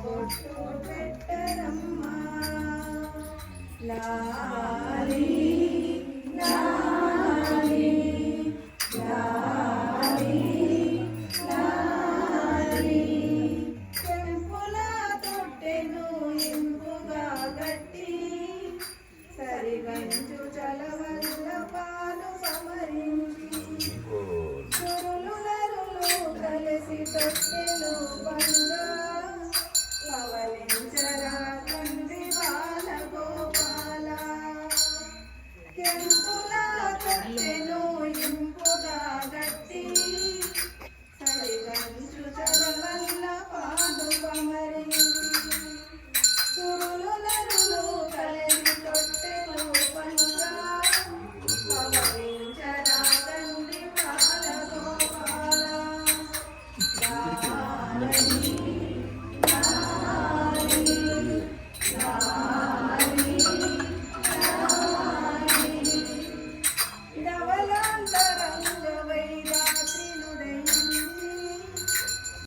బొట్టు పెట్టరమ్మా లాలి లాలి లాలి లాలి చెంపుల తొట్టెను ఇంపుగా గట్టి సరిగంచు చలవల్ల పాలు సమరించి సురులు నరులు కలిసి తొట్టెను బంగా పవలించరా తండ్రి బాల గోపాల కెంపుల తొట్టెను ఇంపుగా గట్టి సరిగంచు చలవల్ల పాలు సమరించి సురులు నరులు కలిసి తొట్టెను బంగా పవలించరా తండ్రి బాల గోపాల